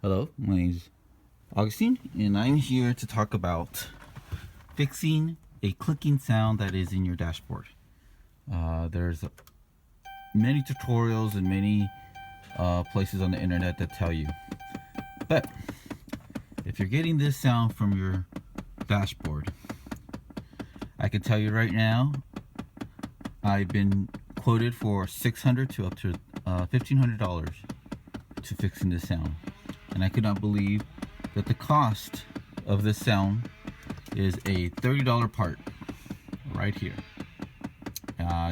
Hello, my name is Augustine, and I'm here to talk about fixing a clicking sound that is in your dashboard. There's many tutorials and many places on the internet that tell you. But if you're getting this sound from your dashboard, I can tell you right now, I've been quoted for $600 to up to $1,500 to fixing this sound. And I could not believe that the cost of this sound is a $30 part right here.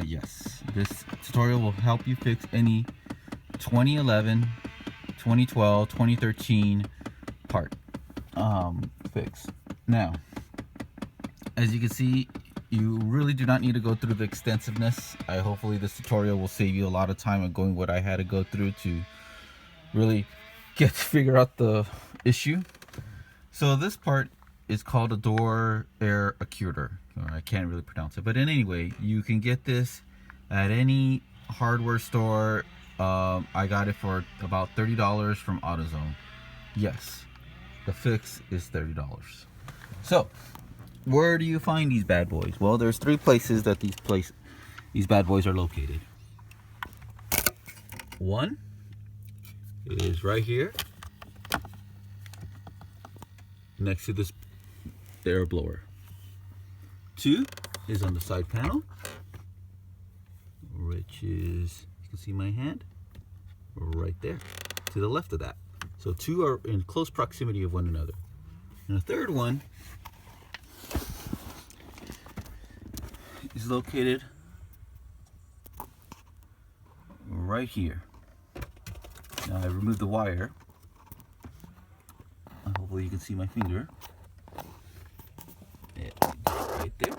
Yes, this tutorial will help you fix any 2011, 2012, 2013 part fix. Now, as you can see, you really do not need to go through the extensiveness. Hopefully this tutorial will save you a lot of time of going what I had to go through to really get to figure out the issue. So this part is called a door air actuator. I can't really pronounce it, but in any way, you can get this at any hardware store. I got it for about $30 from AutoZone. Yes, the fix is $30. So where do you find these bad boys? Well, there's three places that these bad boys are located. One is right here next to this air blower. Two is on the side panel, which is, you can see my hand right there to the left of that. So two are in close proximity of one another. And the third one is located right here. Now I removed the wire. Hopefully you can see my finger. Right there.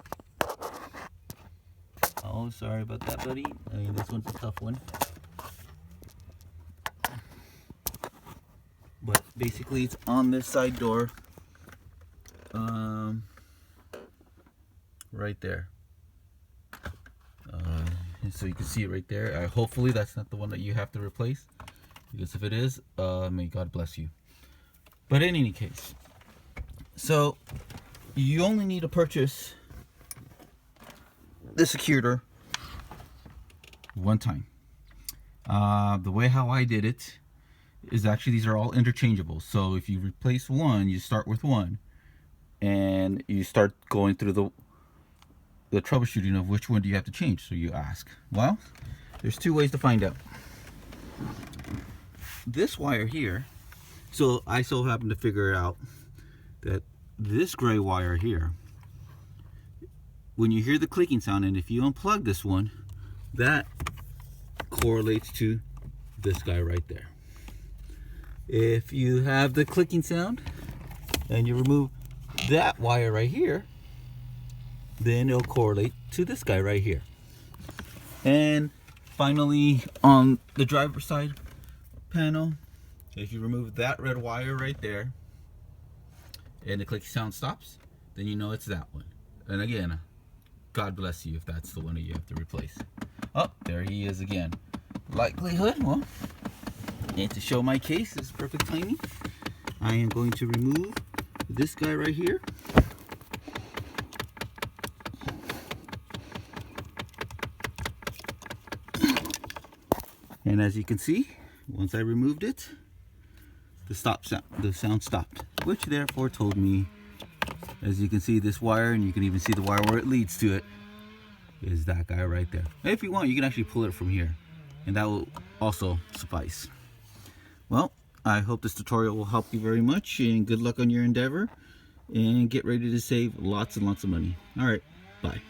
Oh, sorry about that, buddy. I mean, this one's a tough one. But basically it's on this side door. Right there. So you can see it right there. Hopefully that's not the one that you have to replace, because if it is, may God bless you. But in any case, so you only need to purchase this actuator one time. The way how I did it is actually these are all interchangeable. So if you replace one, you start with one, and you start going through the troubleshooting of which one do you have to change. So you ask, well, there's two ways to find out. This wire here, so I so happen to figure out that this gray wire here, when you hear the clicking sound, and if you unplug this one, that correlates to this guy right there. If you have the clicking sound and you remove that wire right here, then it'll correlate to this guy right here. And finally, on the driver's side panel, if you remove that red wire right there and the clicking sound stops, then you know it's that one. And again, God bless you if that's the one that you have to replace. Oh, there he is again. Likelihood, well, and to show my case, this is perfect timing. I am going to remove this guy right here. And as you can see, once I removed it, the sound stopped, which therefore told me, as you can see, this wire, and you can even see the wire where it leads to it, is that guy right there. If you want, you can actually pull it from here, and that will also suffice. Well, I hope this tutorial will help you very much, and good luck on your endeavor, and get ready to save lots and lots of money. All right, bye.